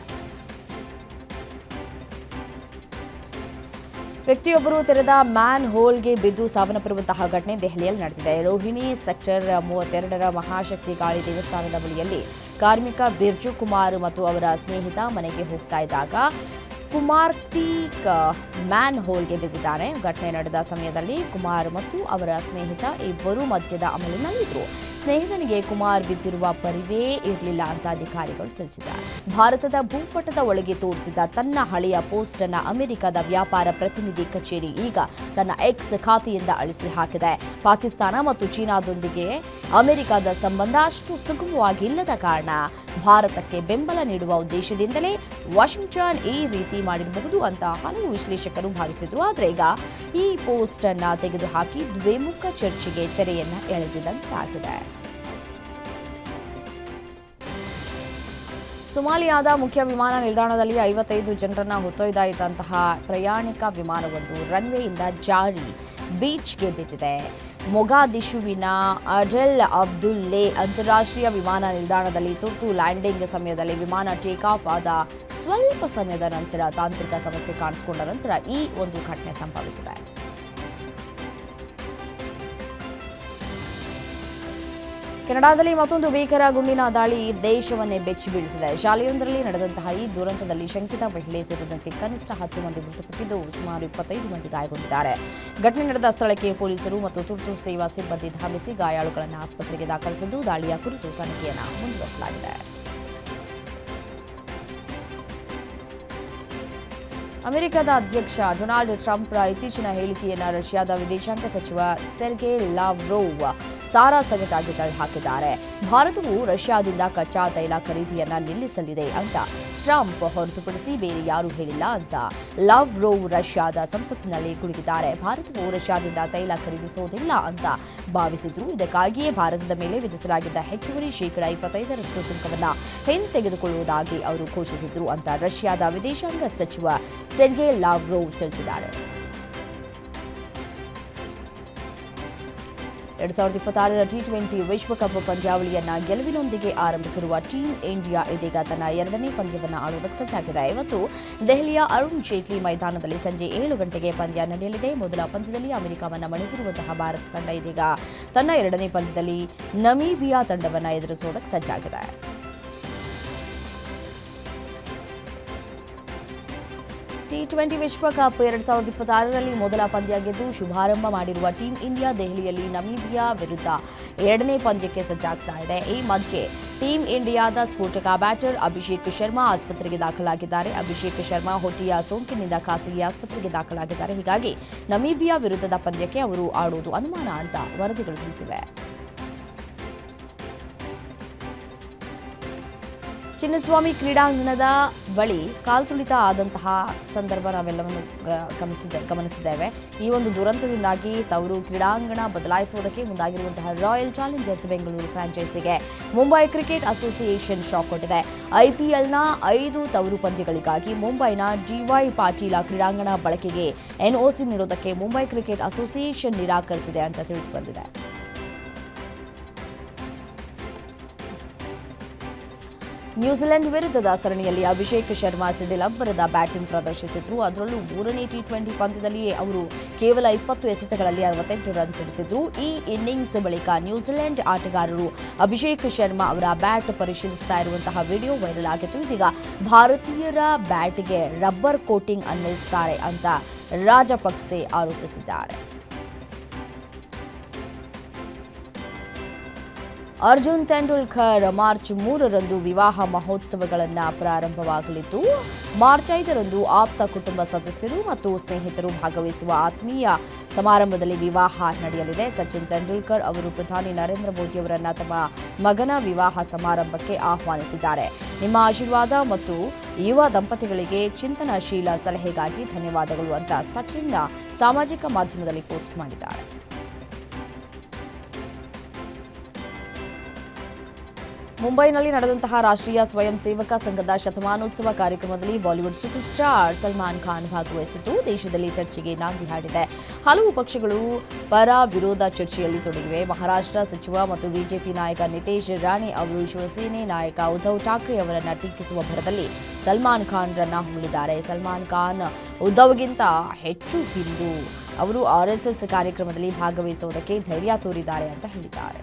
ವ್ಯಕ್ತಿಯೊಬ್ಬರು ತೆರೆದ ಮ್ಯಾನ್ ಹೋಲ್ಗೆ ಬಿದ್ದು ಸಾವನ್ನಪ್ಪಿರುವಂತಹ ಘಟನೆ ದೆಹಲಿಯಲ್ಲಿ ನಡೆದಿದೆ. ರೋಹಿಣಿ ಸೆಕ್ಟರ್ 32ರ ಮಹಾಶಕ್ತಿ ಕಾಳಿ ದೇವಸ್ಥಾನದ ಬಳಿಯಲ್ಲಿ ಕಾರ್ಮಿಕ ಬಿರ್ಜು ಕುಮಾರ್ ಮತ್ತು ಅವರ ಸ್ನೇಹಿತ ಮನೆಗೆ ಹೋಗ್ತಾ ಇದ್ದಾಗ ಕುಮಾರ್ತೀಕ್ ಮ್ಯಾನ್ ಹೋಲ್ಗೆ ಬಿದ್ದಿದ್ದಾನೆ. ಘಟನೆ ನಡೆದ ಸಮಯದಲ್ಲಿ ಕುಮಾರ್ ಮತ್ತು ಅವರ ಸ್ನೇಹಿತ ಇಬ್ಬರು ಮದ್ಯದ ಅಮಲಿನಲ್ಲಿದ್ದರು. ಸ್ನೇಹಿತನಿಗೆ ಕುಮಾರ್ ಬಿದ್ದಿರುವ ಪರಿವೇ ಇರಲಿಲ್ಲ ಅಂತ ಅಧಿಕಾರಿಗಳು ತಿಳಿಸಿದ್ದಾರೆ. ಭಾರತದ ಭೂಪಟದ ಒಳಗೆ ತೋರಿಸಿದ ತನ್ನ ಹಳೆಯ ಪೋಸ್ಟ್ ಅನ್ನು ಅಮೆರಿಕದ ವ್ಯಾಪಾರ ಪ್ರತಿನಿಧಿ ಕಚೇರಿ ಈಗ ತನ್ನ ಎಕ್ಸ್ ಖಾತೆಯಿಂದ ಅಳಿಸಿ ಹಾಕಿದೆ. ಪಾಕಿಸ್ತಾನ ಮತ್ತು ಚೀನಾದೊಂದಿಗೆ ಅಮೆರಿಕದ ಸಂಬಂಧ ಅಷ್ಟು ಸುಗಮವಾಗಿಲ್ಲದ ಕಾರಣ ಭಾರತಕ್ಕೆ ಬೆಂಬಲ ನೀಡುವ ಉದ್ದೇಶದಿಂದಲೇ ವಾಷಿಂಗ್ಟನ್ ಈ ರೀತಿ ಮಾಡಿರಬಹುದು ಅಂತ ಹಲವು ವಿಶ್ಲೇಷಕರು ಭಾವಿಸಿದ್ರು. ಆದರೆ ಈಗ ಈ ಪೋಸ್ಟ್ ಅನ್ನ ತೆಗೆದುಹಾಕಿ ದ್ವಿಮುಖ ಚರ್ಚೆಗೆ ತೆರೆಯನ್ನ ಎಳೆದಿದಂತಾಗಿದೆ. ಸೊಮಾಲಿಯಾದ ಮುಖ್ಯ ವಿಮಾನ ನಿಲ್ದಾಣದಲ್ಲಿ 55 ಜನರನ್ನ ಹೊತ್ತೊಯ್ದಾಯಿತಂತಹ ಪ್ರಯಾಣಿಕ ವಿಮಾನವೊಂದು ರನ್ವೇಯಿಂದ ಜಾರಿ ಬೀಚ್ಗೆ ಬಿದ್ದಿದೆ. ಮೊಗಾದಿಶುವಿನ ಅಡೆಲ್ ಅಬ್ದುಲ್ಲೇ ಅಂತಾರಾಷ್ಟ್ರೀಯ ವಿಮಾನ ನಿಲ್ದಾಣದಲ್ಲಿ ತುರ್ತು ಲ್ಯಾಂಡಿಂಗ್ ಸಮಯದಲ್ಲಿ ವಿಮಾನ ಟೇಕ್ ಆಫ್ ಆದ ಸ್ವಲ್ಪ ಸಮಯದ ನಂತರ ತಾಂತ್ರಿಕ ಸಮಸ್ಯೆ ಕಾಣಿಸಿಕೊಂಡ ನಂತರ ಈ ಒಂದು ಘಟನೆ ಸಂಭವಿಸಿದೆ. ಕೆನಡಾದಲ್ಲಿ ಮತ್ತೊಂದು ಭೀಕರ ಗುಂಡಿನ ದಾಳಿ ದೇಶವನ್ನೇ ಬೆಚ್ಚಿ ಬೀಳಿಸಿದೆ. ಶಾಲೆಯೊಂದರಲ್ಲಿ ನಡೆದಂತಹ ಈ ದುರಂತದಲ್ಲಿ ಶಂಕಿತ ಮಹಿಳೆ ಸೇರಿದಂತೆ ಕನಿಷ್ಠ 10 ಮಂದಿ ಮೃತಪಟ್ಟಿದ್ದು ಸುಮಾರು 25 ಮಂದಿ ಗಾಯಗೊಂಡಿದ್ದಾರೆ. ಘಟನೆ ನಡೆದ ಸ್ಥಳಕ್ಕೆ ಪೊಲೀಸರು ಮತ್ತು ತುರ್ತು ಸೇವಾ ಸಿಬ್ಬಂದಿ ಧಾವಿಸಿ ಗಾಯಾಳುಗಳನ್ನು ಆಸ್ಪತ್ರೆಗೆ ದಾಖಲಿಸಿದ್ದು ದಾಳಿಯ ಕುರಿತು ತನಿಖೆಯನ್ನು ಮುಂದುವರಿಸಲಾಗಿದೆ. ಅಮೆರಿಕದ ಅಧ್ಯಕ್ಷ ಡೊನಾಲ್ಡ್ ಟ್ರಂಪ್ರ ಇತ್ತೀಚಿನ ಹೇಳಿಕೆಯನ್ನು ರಷ್ಯಾದ ವಿದೇಶಾಂಗ ಸಚಿವ ಸೆರ್ಗೆ ಲಾವ್ರೋವ್ ಸಾರಾಸಗಟಾಗಿ ತಳ್ಳಿಹಾಕಿದ್ದಾರೆ. ಭಾರತವು ರಷ್ಯಾದಿಂದ ಕಚ್ಚಾ ತೈಲ ಖರೀದಿಯನ್ನ ನಿಲ್ಲಿಸಲಿದೆ ಅಂತ ಟ್ರಂಪ್ ಹೊರತುಪಡಿಸಿ ಬೇರೆ ಯಾರೂ ಹೇಳಿಲ್ಲ ಅಂತ ಲಾವ್ರೋವ್ ರಷ್ಯಾದ ಸಂಸತ್ತಿನಲ್ಲಿ ಗುಡುಗಿದ್ದಾರೆ. ಭಾರತವು ರಷ್ಯಾದಿಂದ ತೈಲ ಖರೀದಿಸುವುದಿಲ್ಲ ಅಂತ ಭಾವಿಸಿದ್ರು. ಇದಕ್ಕಾಗಿಯೇ ಭಾರತದ ಮೇಲೆ ವಿಧಿಸಲಾಗಿದ್ದ ಹೆಚ್ಚುವರಿ ಶೇಕಡ 25% ಸುಂಕವನ್ನು ಹಿಂತೆಗೆದುಕೊಳ್ಳುವುದಾಗಿ ಅವರು ಘೋಷಿಸಿದ್ರು ಅಂತ ರಷ್ಯಾದ ವಿದೇಶಾಂಗ ಸಚಿವ ಸೆರ್ಗೆ ಲಾವ್ರೋವ್ ತಿಳಿಸಿದ್ದಾರೆ. 2026ರ ಟಿ20 ವಿಶ್ವಕಪ್ ಪಂದ್ಯಾವಳಿಯನ್ನ ಗೆಲುವಿನೊಂದಿಗೆ ಆರಂಭಿಸಿರುವ ಟೀಮ್ ಇಂಡಿಯಾ ಇದೀಗ ತನ್ನ 2ನೇ ಪಂದ್ಯವನ್ನು ಆಡುವುದಕ್ಕೆ ಸಜ್ಜಾಗಿದೆ. ಇವತ್ತು ದೆಹಲಿಯ ಅರುಣ್ ಜೇಟ್ಲಿ ಮೈದಾನದಲ್ಲಿ ಸಂಜೆ 7 ಗಂಟೆಗೆ ಪಂದ್ಯ ನಡೆಯಲಿದೆ. ಮೊದಲ ಪಂದ್ಯದಲ್ಲಿ ಅಮೆರಿಕವನ್ನು ಮಣಿಸಿರುವಂತಹ ಭಾರತ ತಂಡ ಇದೀಗ ತನ್ನ 2ನೇ ಪಂದ್ಯದಲ್ಲಿ ನಮೀಬಿಯಾ ತಂಡವನ್ನು ಎದುರಿಸುವುದಕ್ಕೆ ಸಜ್ಜಾಗಿದೆ. ಟಿ20 ವಿಶ್ವಕಪ್ 2026ರಲ್ಲಿ ಮೊದಲ ಪಂದ್ಯ ಗೆದ್ದು ಶುಭಾರಂಭ ಮಾಡಿರುವ ಟೀಂ ಇಂಡಿಯಾ ದೆಹಲಿಯಲ್ಲಿ ನಮೀಬಿಯಾ ವಿರುದ್ಧ 2ನೇ ಪಂದ್ಯಕ್ಕೆ ಸಜ್ಜಾಗ್ತಾ ಇದೆ. ಈ ಮಧ್ಯೆ ಟೀಂ ಇಂಡಿಯಾದ ಸ್ಫೋಟಕ ಬ್ಯಾಟರ್ ಅಭಿಷೇಕ್ ಶರ್ಮಾ ಆಸ್ಪತ್ರೆಗೆ ದಾಖಲಾಗಿದ್ದಾರೆ. ಅಭಿಷೇಕ್ ಶರ್ಮಾ ಹೊಟ್ಟೆಯ ಸೋಂಕಿನಿಂದ ಖಾಸಗಿ ಆಸ್ಪತ್ರೆಗೆ ದಾಖಲಾಗಿದ್ದಾರೆ. ಹೀಗಾಗಿ ನಮೀಬಿಯಾ ವಿರುದ್ಧದ ಪಂದ್ಯಕ್ಕೆ ಅವರು ಆಡುವುದು ಅನುಮಾನ ಅಂತ ವರದಿಗಳು ತಿಳಿಸಿವೆ. ಚಿನ್ನಸ್ವಾಮಿ ಕ್ರೀಡಾಂಗಣದ ಬಳಿ ಕಾಲ್ತುಳಿತ ಆದಂತಹ ಸಂದರ್ಭ ನಾವೆಲ್ಲವನ್ನು ಗಮನಿಸಿದ್ದೇವೆ. ಈ ಒಂದು ದುರಂತದಿಂದಾಗಿ ತವರು ಕ್ರೀಡಾಂಗಣ ಬದಲಾಯಿಸುವುದಕ್ಕೆ ಮುಂದಾಗಿರುವಂತಹ ರಾಯಲ್ ಚಾಲೆಂಜರ್ಸ್ ಬೆಂಗಳೂರು ಫ್ರಾಂಚೈಸಿಗೆ ಮುಂಬೈ ಕ್ರಿಕೆಟ್ ಅಸೋಸಿಯೇಷನ್ ಶಾಕ್ ಕೊಟ್ಟಿದೆ. ಐಪಿಎಲ್ನ 5 ತವರು ಪಂದ್ಯಗಳಿಗಾಗಿ ಮುಂಬೈನ ಡಿವೈ ಪಾಟೀಲ ಕ್ರೀಡಾಂಗಣ ಬಳಕೆಗೆ ಎನ್ಒಸಿ ನೀಡುವುದಕ್ಕೆ ಮುಂಬೈ ಕ್ರಿಕೆಟ್ ಅಸೋಸಿಯೇಷನ್ ನಿರಾಕರಿಸಿದೆ ಅಂತ ತಿಳಿದುಬಂದಿದೆ. ನ್ಯೂಜಿಲೆಂಡ್ ವಿರುದ್ಧದ ಸರಣಿಯಲ್ಲಿ ಅಭಿಷೇಕ್ ಶರ್ಮಾ ಸಿಡಿಲ್ ಅಬ್ಬರದ ಬ್ಯಾಟಿಂಗ್ ಪ್ರದರ್ಶಿಸಿದ್ರು. ಅದರಲ್ಲೂ 3ನೇ ಟಿ20 ಪಂದ್ಯದಲ್ಲಿಯೇ ಅವರು ಕೇವಲ 20 ಎಸೆತಗಳಲ್ಲಿ 68 ರನ್ ಸಿಡಿಸಿದ್ರು. ಈ ಇನ್ನಿಂಗ್ಸ್ ಬಳಿಕ ನ್ಯೂಜಿಲೆಂಡ್ ಆಟಗಾರರು ಅಭಿಷೇಕ್ ಶರ್ಮಾ ಅವರ ಬ್ಯಾಟ್ ಪರಿಶೀಲಿಸ್ತಾ ಇರುವಂತಹ ವಿಡಿಯೋ ವೈರಲ್ ಆಗಿತ್ತು. ಇದೀಗ ಭಾರತೀಯರ ಬ್ಯಾಟ್ಗೆ ರಬ್ಬರ್ ಕೋಟಿಂಗ್ ಅನ್ವಯಿಸುತ್ತಾರೆ ಅಂತ ರಾಜಪಕ್ಸೆ ಆರೋಪಿಸಿದ್ದಾರೆ. ಅರ್ಜುನ್ ತೆಂಡೂಲ್ಕರ್ ಮಾರ್ಚ್ 3ರಂದು ವಿವಾಹ ಮಹೋತ್ಸವಗಳನ್ನು ಪ್ರಾರಂಭವಾಗಲಿದ್ದು, ಮಾರ್ಚ್ 5ರಂದು ಆಪ್ತ ಕುಟುಂಬ ಸದಸ್ಯರು ಮತ್ತು ಸ್ನೇಹಿತರು ಭಾಗವಹಿಸುವ ಆತ್ಮೀಯ ಸಮಾರಂಭದಲ್ಲಿ ವಿವಾಹ ನಡೆಯಲಿದೆ. ಸಚಿನ್ ತೆಂಡೂಲ್ಕರ್ ಅವರು ಪ್ರಧಾನಿ ನರೇಂದ್ರ ಮೋದಿ ಅವರನ್ನ ತಮ್ಮ ಮಗನ ವಿವಾಹ ಸಮಾರಂಭಕ್ಕೆ ಆಹ್ವಾನಿಸಿದ್ದಾರೆ. ನಿಮ್ಮ ಆಶೀರ್ವಾದ ಮತ್ತು ಯುವ ದಂಪತಿಗಳಿಗೆ ಚಿಂತನಶೀಲ ಸಲಹೆಗಾಗಿ ಧನ್ಯವಾದಗಳು ಅಂತ ಸಚಿನ್ ಸಾಮಾಜಿಕ ಮಾಧ್ಯಮದಲ್ಲಿ ಪೋಸ್ಟ್ ಮಾಡಿದ್ದಾರೆ. ಮುಂಬೈನಲ್ಲಿ ನಡೆದಂತಹ ರಾಷ್ಟ್ರೀಯ ಸ್ವಯಂ ಸೇವಕ ಸಂಘದ ಶತಮಾನೋತ್ಸವ ಕಾರ್ಯಕ್ರಮದಲ್ಲಿ Bollywood super star Salman Khan ಭಾಗವಹಿಸಿದ್ದು, ದೇಶದಲ್ಲಿ ಚರ್ಚೆಗೆ ನಾಂದಿ ಹಾಡಿದೆ. ಹಲವು ಪಕ್ಷಗಳು ಪರ ವಿರೋಧ ಚರ್ಚೆಯಲ್ಲಿ ತೊಡಗಿವೆ. ಮಹಾರಾಷ್ಟ್ರ ಸಚಿವ ಮತ್ತು ಬಿಜೆಪಿ ನಾಯಕ ನಿತೇಶ್ ರಾಣೆ ಅವರು ಶಿವಸೇನೆ ನಾಯಕ ಉದ್ಧವ್ ಠಾಕ್ರೆ ಅವರನ್ನ ಟೀಕಿಸುವ ಭರದಲ್ಲಿ ಸಲ್ಮಾನ್ ಖಾನ್ ರನ್ನ ಹೊಗಳಿದ್ದಾರೆ. ಸಲ್ಮಾನ್ ಖಾನ್ ಉದ್ಧವ್ಗಿಂತ ಹೆಚ್ಚು ಹಿಂದೂ. ಅವರು ಆರ್ಎಸ್ಎಸ್ ಕಾರ್ಯಕ್ರಮದಲ್ಲಿ ಭಾಗವಹಿಸುವುದಕ್ಕೆ ಧೈರ್ಯ ತೋರಿದ್ದಾರೆ ಅಂತ ಹೇಳಿದ್ದಾರೆ.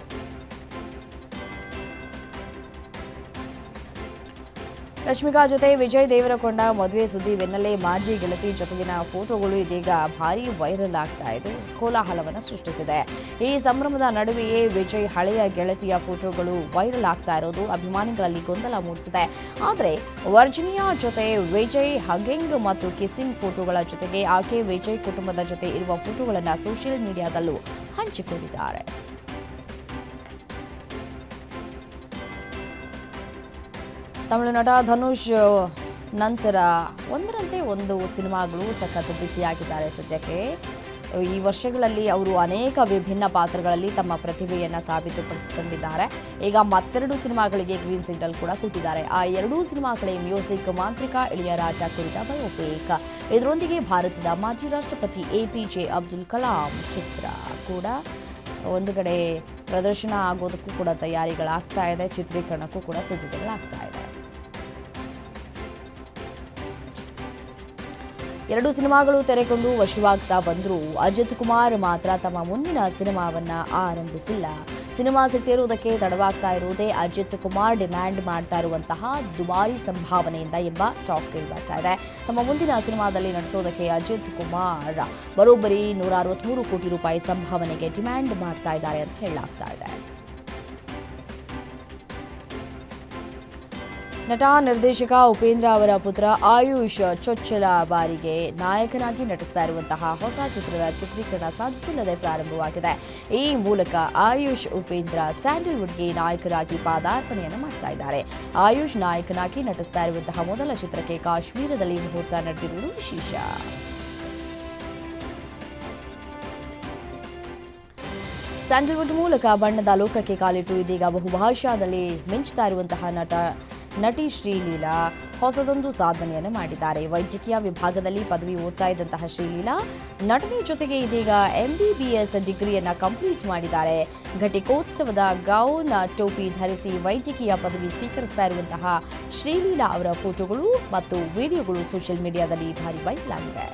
ರಶ್ಮಿಕಾ ಜೊತೆ ವಿಜಯ್ ದೇವರಕೊಂಡ ಮದುವೆ ಸುದ್ದಿ ಬೆನ್ನಲ್ಲೇ ಮಾಜಿ ಗೆಳತಿ ಜೊತೆಗಿನ ಫೋಟೋಗಳು ಇದೀಗ ಭಾರೀ ವೈರಲ್ ಆಗ್ತಾ ಇದೆ, ಕೋಲಾಹಲವನ್ನು ಸೃಷ್ಟಿಸಿದೆ. ಈ ಸಂಭ್ರಮದ ನಡುವೆಯೇ ವಿಜಯ್ ಹಳೆಯ ಗೆಳತಿಯ ಫೋಟೋಗಳು ವೈರಲ್ ಆಗ್ತಾ ಇರೋದು ಅಭಿಮಾನಿಗಳಲ್ಲಿ ಗೊಂದಲ ಮೂಡಿಸಿದೆ. ಆದರೆ ವರ್ಜಿನಿಯಾ ಜೊತೆ ವಿಜಯ್ ಹಗಿಂಗ್ ಮತ್ತು ಕಿಸ್ಸಿಂಗ್ ಫೋಟೋಗಳ ಜೊತೆಗೆ ಆಕೆ ವಿಜಯ್ ಕುಟುಂಬದ ಜೊತೆ ಇರುವ ಫೋಟೋಗಳನ್ನು ಸೋಷಿಯಲ್ ಮೀಡಿಯಾದಲ್ಲೂ ಹಂಚಿಕೊಂಡಿದ್ದಾರೆ. ತಮಿಳು ನಟ ಧನುಷ್ ನಂತರ ಒಂದರಂತೆ ಒಂದು ಸಿನಿಮಾಗಳು ಸಖತ್ ಬಿಸಿಯಾಗಿದ್ದಾರೆ. ಸದ್ಯಕ್ಕೆ ಈ ವರ್ಷಗಳಲ್ಲಿ ಅವರು ಅನೇಕ ವಿಭಿನ್ನ ಪಾತ್ರಗಳಲ್ಲಿ ತಮ್ಮ ಪ್ರತಿಭೆಯನ್ನು ಸಾಬೀತುಪಡಿಸಿಕೊಂಡಿದ್ದಾರೆ. ಈಗ ಮತ್ತೆರಡು ಸಿನಿಮಾಗಳಿಗೆ ಗ್ರೀನ್ ಸಿಗ್ನಲ್ ಕೂಡ ಕೊಟ್ಟಿದ್ದಾರೆ. ಆ ಎರಡೂ ಸಿನಿಮಾಗಳೇ ಮ್ಯೂಸಿಕ್ ಮಾಂತ್ರಿಕ ಇಳಿಯರಾಜ ಕುರಿತ ಬಯೋಪಿಕ್. ಇದರೊಂದಿಗೆ ಭಾರತದ ಮಾಜಿ ರಾಷ್ಟ್ರಪತಿ ಎಪಿಜೆ ಅಬ್ದುಲ್ ಕಲಾಂ ಚಿತ್ರ ಕೂಡ ಒಂದು ಕಡೆ ಪ್ರದರ್ಶನ ಆಗೋದಕ್ಕೂ ಕೂಡ ತಯಾರಿಗಳಾಗ್ತಾ ಇದೆ, ಚಿತ್ರೀಕರಣಕ್ಕೂ ಕೂಡ ಸಿದ್ಧತೆಗಳಾಗ್ತಾ ಇದೆ. ಎರಡು ಸಿನಿಮಾಗಳು ತೆರೆಕೊಂಡು ವಶವಾಗ್ತಾ ಬಂದರೂ ಅಜಿತ್ ಕುಮಾರ್ ಮಾತ್ರ ತಮ್ಮ ಮುಂದಿನ ಸಿನಿಮಾವನ್ನ ಆರಂಭಿಸಿಲ್ಲ. ಸಿನಿಮಾ ಸಿಟ್ಟಿರುವುದಕ್ಕೆ ತಡವಾಗ್ತಾ ಇರುವುದೇ ಅಜಿತ್ ಕುಮಾರ್ ಡಿಮ್ಯಾಂಡ್ ಮಾಡ್ತಾ ಇರುವಂತಹ ದುಬಾರಿ ಸಂಭಾವನೆಯಿಂದ ಎಂಬ ಟಾಕ್ ಕೇಳಿಬರ್ತಾ ಇದೆ. ತಮ್ಮ ಮುಂದಿನ ಸಿನಿಮಾದಲ್ಲಿ ನಡೆಸೋದಕ್ಕೆ ಅಜಿತ್ ಕುಮಾರ್ ಬರೋಬ್ಬರಿ 163 ಕೋಟಿ ರೂಪಾಯಿ ಸಂಭಾವನೆಗೆ ಡಿಮ್ಯಾಂಡ್ ಮಾಡ್ತಾ ಇದ್ದಾರೆ ಅಂತ ಹೇಳಲಾಗ್ತಾ ಇದೆ. ನಟ ನಿರ್ದೇಶಕ ಉಪೇಂದ್ರ ಅವರ ಪುತ್ರ ಆಯುಷ್ ಚೊಚ್ಚಲ ಬಾರಿಗೆ ನಾಯಕನಾಗಿ ನಟಿಸ್ತಾ ಇರುವಂತಹ ಹೊಸ ಚಿತ್ರದ ಚಿತ್ರೀಕರಣ ಸದ್ದಿಲ್ಲದೆ ಪ್ರಾರಂಭವಾಗಿದೆ. ಈ ಮೂಲಕ ಆಯುಷ್ ಉಪೇಂದ್ರ ಸ್ಯಾಂಡಲ್ವುಡ್ಗೆ ನಾಯಕರಾಗಿ ಪಾದಾರ್ಪಣೆಯನ್ನು ಮಾಡ್ತಾ ಇದ್ದಾರೆ. ಆಯುಷ್ ನಾಯಕನಾಗಿ ನಟಿಸ್ತಾ ಇರುವಂತಹ ಮೊದಲ ಚಿತ್ರಕ್ಕೆ ಕಾಶ್ಮೀರದಲ್ಲಿ ಮುಹೂರ್ತ ನಡೆದಿರುವುದು ವಿಶೇಷ. ಸ್ಯಾಂಡಲ್ವುಡ್ ಮೂಲಕ ಬಣ್ಣದ ಲೋಕಕ್ಕೆ ಕಾಲಿಟ್ಟು ಇದೀಗ ಬಹುಭಾಷಾದಲ್ಲಿ ಮಿಂಚ್ತಾ ಇರುವಂತಹ ನಟಿ ಶ್ರೀಲೀಲಾ ಹೊಸದೊಂದು ಸಾಧನೆಯನ್ನು ಮಾಡಿದ್ದಾರೆ. ವೈದ್ಯಕೀಯ ವಿಭಾಗದಲ್ಲಿ ಪದವಿ ಓದ್ತಾ ಇದ್ದಂತಹ ಶ್ರೀಲೀಲಾ ನಟನೆ ಜೊತೆಗೆ ಇದೀಗ MBBS ಡಿಗ್ರಿಯನ್ನು ಕಂಪ್ಲೀಟ್ ಮಾಡಿದ್ದಾರೆ. ಘಟಿಕೋತ್ಸವದ ಗೌನ್ ಟೋಪಿ ಧರಿಸಿ ವೈದ್ಯಕೀಯ ಪದವಿ ಸ್ವೀಕರಿಸ್ತಾ ಇರುವಂತಹ ಶ್ರೀಲೀಲಾ ಅವರ ಫೋಟೋಗಳು ಮತ್ತು ವಿಡಿಯೋಗಳು ಸೋಷಿಯಲ್ ಮೀಡಿಯಾದಲ್ಲಿ ಭಾರಿ ವೈರಲ್ ಆಗಿವೆ.